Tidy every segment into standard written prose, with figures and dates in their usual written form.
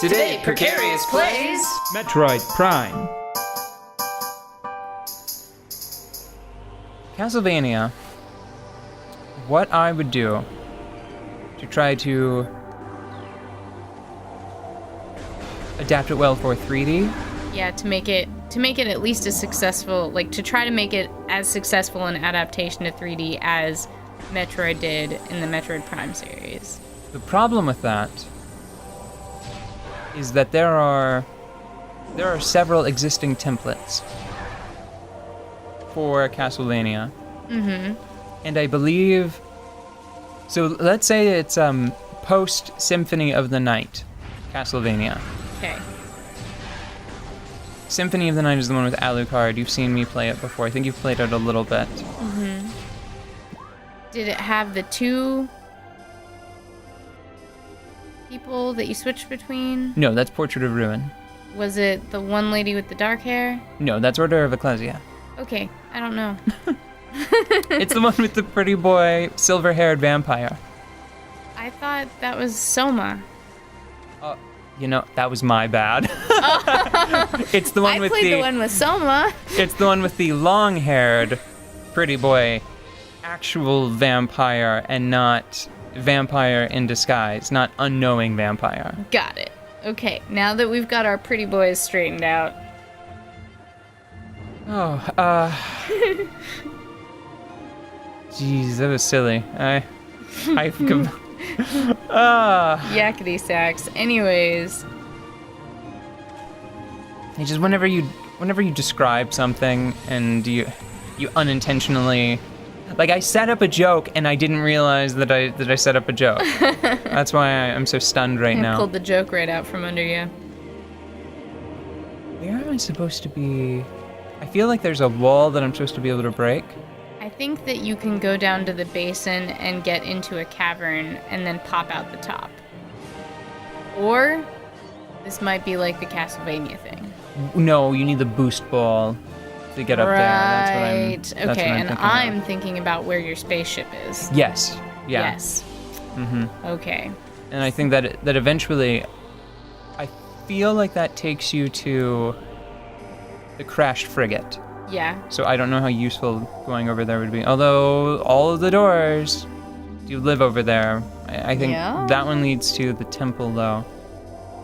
Today, Precarious plays Metroid Prime. Castlevania. What I would do to try to adapt it well for 3D. Yeah, to make it at least as successful, like to try to make it as successful an adaptation to 3D as Metroid did in the Metroid Prime series. The problem with that is that there are several existing templates for Castlevania. Mm-hmm. And I believe, so let's say it's post Symphony of the Night Castlevania. Okay. Symphony of the Night is the one with Alucard. You've seen me play it before. I think you've played it a little bit. Mm-hmm. Did it have the two people that you switched between? No, that's Portrait of Ruin. Was it the one lady with the dark hair? No, that's Order of Ecclesia. Okay, I don't know. It's the one with the pretty boy, silver-haired vampire. I thought that was Soma. You know, that was my bad. It's the one I with played the one with Soma. It's the one with the long-haired pretty boy, actual vampire, and not vampire in disguise, not unknowing vampire. Got it. Okay, now that we've got our pretty boys straightened out. Jeez, that was silly. Yakety sacks. Anyways. It's just whenever you describe something and you unintentionally, like I set up a joke and I didn't realize that I set up a joke. That's why I'm so stunned right now. I pulled the joke right out from under you. Where am I supposed to be? I feel like there's a wall that I'm supposed to be able to break. I think that you can go down to the basin and get into a cavern and then pop out the top. Or this might be like the Castlevania thing. No, you need the boost ball to get up there. That's what Okay, and I'm thinking thinking about where your spaceship is. Yes. Yeah. Yes. Mm-hmm. Okay. And I think that eventually, I feel like that takes you to the crashed frigate. Yeah. So I don't know how useful going over there would be. Although all of the doors do live over there. I think that one leads to the temple, though.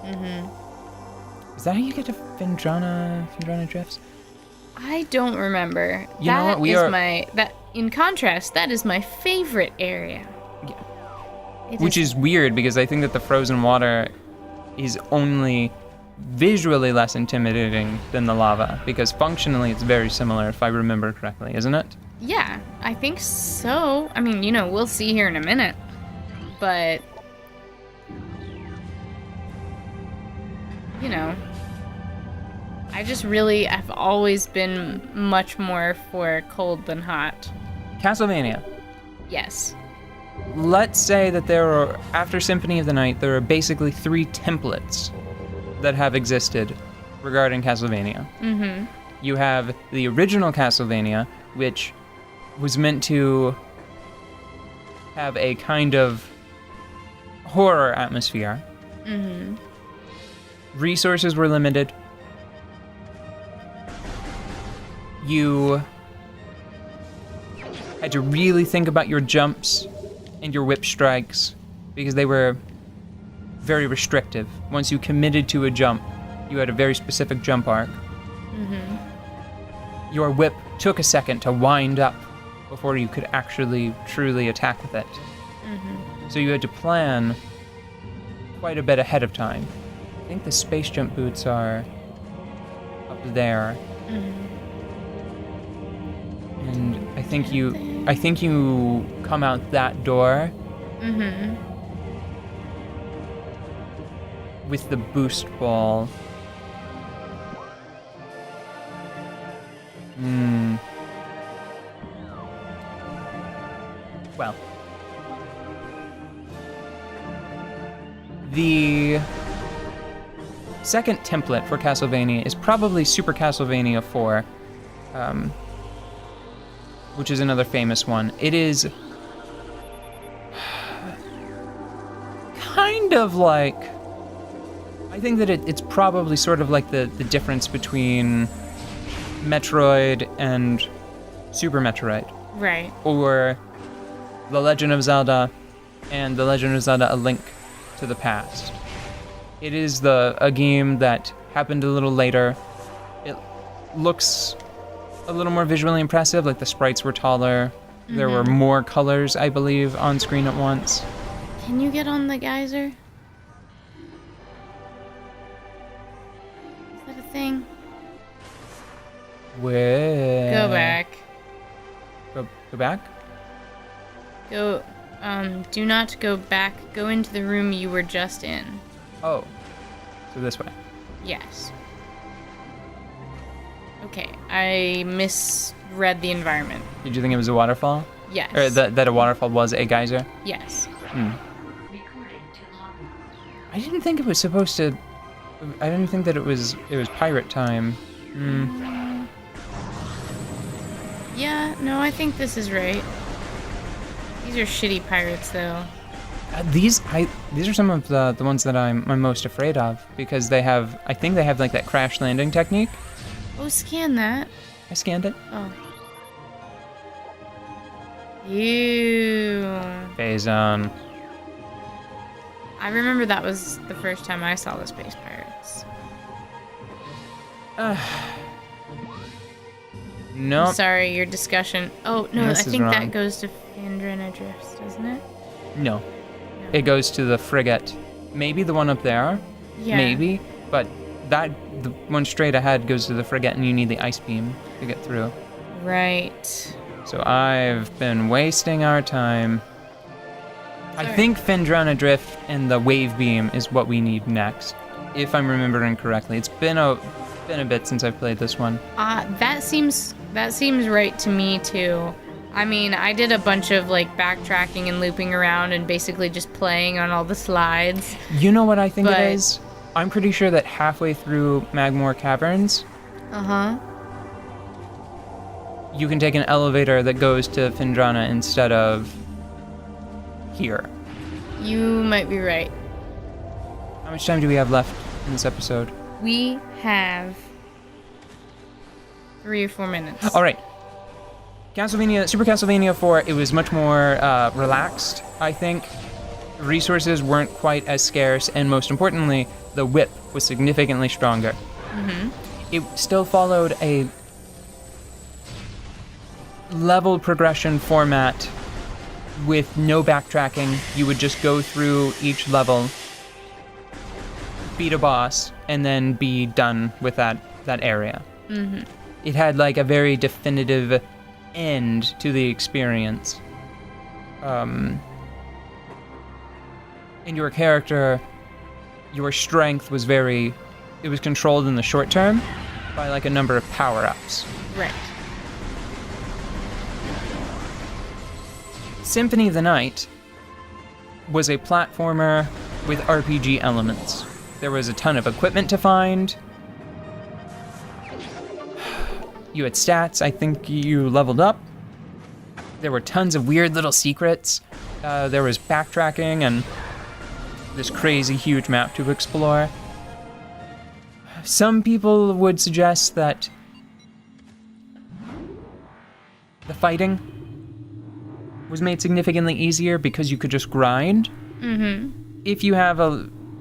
Mm-hmm. Is that how you get to Findrana Drifts? I don't remember. You know what? In contrast, that is my favorite area. Yeah. Which is weird because I think that the frozen water is only visually less intimidating than the lava because functionally it's very similar if I remember correctly, isn't it? Yeah, I think so. I mean, we'll see here in a minute. But I've always been much more for cold than hot. Castlevania. Yes. Let's say that after Symphony of the Night, there are basically 3 templates that have existed regarding Castlevania. Mm-hmm. You have the original Castlevania, which was meant to have a kind of horror atmosphere. Mm-hmm. Resources were limited. You had to really think about your jumps and your whip strikes because they were very restrictive. Once you committed to a jump, you had a very specific jump arc. Mm-hmm. Your whip took a second to wind up before you could actually truly attack with it. Mm-hmm. So you had to plan quite a bit ahead of time. I think the space jump boots are up there. Mm-hmm. And I think you come out that door. Mm-hmm. With the boost ball. Well. The second template for Castlevania is probably Super Castlevania 4, which is another famous one. It is kind of like, I think that it's probably sort of like the difference between Metroid and Super Metroid. Right. Or The Legend of Zelda and The Legend of Zelda: A Link to the Past. It is a game that happened a little later. It looks a little more visually impressive, like the sprites were taller. There were more colors, I believe, on screen at once. Can you get on the geyser? Is that a thing? Where? Go back. Go back? Go, do not go back. Go into the room you were just in. Oh. So this way. Yes. Okay, I misread the environment. Did you think it was a waterfall? Yes. Or that a waterfall was a geyser? Yes. I didn't think it was supposed to... I didn't think that it was pirate time. Yeah, no, I think this is right. These are shitty pirates, though. These are some of the ones that I'm most afraid of, because I think they have like that crash landing technique. Oh, scan that. I scanned it. Oh. Ew. Phase on. I remember that was the first time I saw the Space Pirates. Nope. Sorry, your discussion. Oh, no, This I is think wrong. that goes to Fandrin Adrift, doesn't it? No. It goes to the frigate. Maybe the one up there. Yeah. Maybe. But the one straight ahead goes to the frigate, and you need the ice beam to get through. Right. So I've been wasting our time. Sorry. I think Fandrin Adrift and the wave beam is what we need next, if I'm remembering correctly. It's been a bit since I've played this one. That seems right to me too. I mean, I did a bunch of like backtracking and looping around and basically just playing on all the slides. You know what I think But- it is? I'm pretty sure that halfway through Magmoor Caverns, Uh-huh. you can take an elevator that goes to Findrana instead of here. You might be right. How much time do we have left in this episode? We have 3 or 4 minutes. All right. Super Castlevania 4, it was much more relaxed, I think. Resources weren't quite as scarce, and most importantly, the whip was significantly stronger. It still followed a level progression format with no backtracking. You would just go through each level, beat a boss, and then be done with that area. It had like a very definitive end to the experience. And your character, your strength was it was controlled in the short term by like a number of power-ups. Right. Symphony of the Night was a platformer with RPG elements. There was a ton of equipment to find. You had stats. I think you leveled up. There were tons of weird little secrets. There was backtracking and this crazy huge map to explore. Some people would suggest that the fighting was made significantly easier because you could just grind. If you have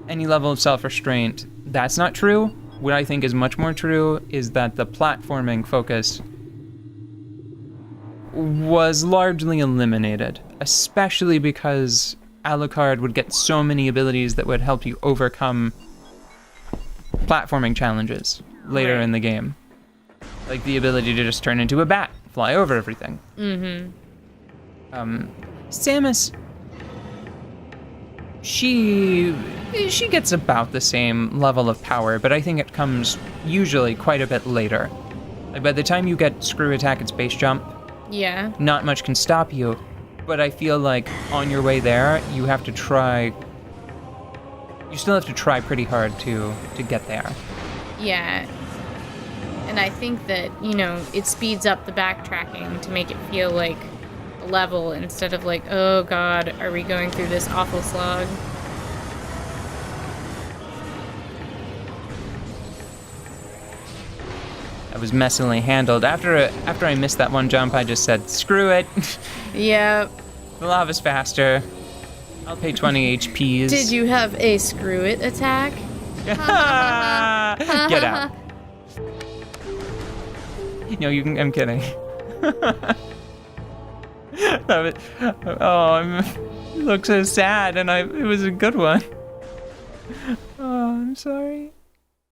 any level of self-restraint, that's not true. What I think is much more true is that the platforming focus was largely eliminated, especially because Alucard would get so many abilities that would help you overcome platforming challenges later in the game. Like the ability to just turn into a bat, fly over everything. Samus, she gets about the same level of power, but I think it comes usually quite a bit later. Like by the time you get Screw Attack and Space Jump, Yeah. not much can stop you, but I feel like on your way there, you still have to try pretty hard to get there. Yeah. And I think that, it speeds up the backtracking to make it feel like a level instead of like, oh god, are we going through this awful slog? that was messily handled. After I missed that one jump, I just said, screw it. Yep. The lava's faster. I'll pay 20 HPs. Did you have a screw it attack? Get out. No, you can. I'm kidding. You look so sad, and it was a good one. Oh, I'm sorry.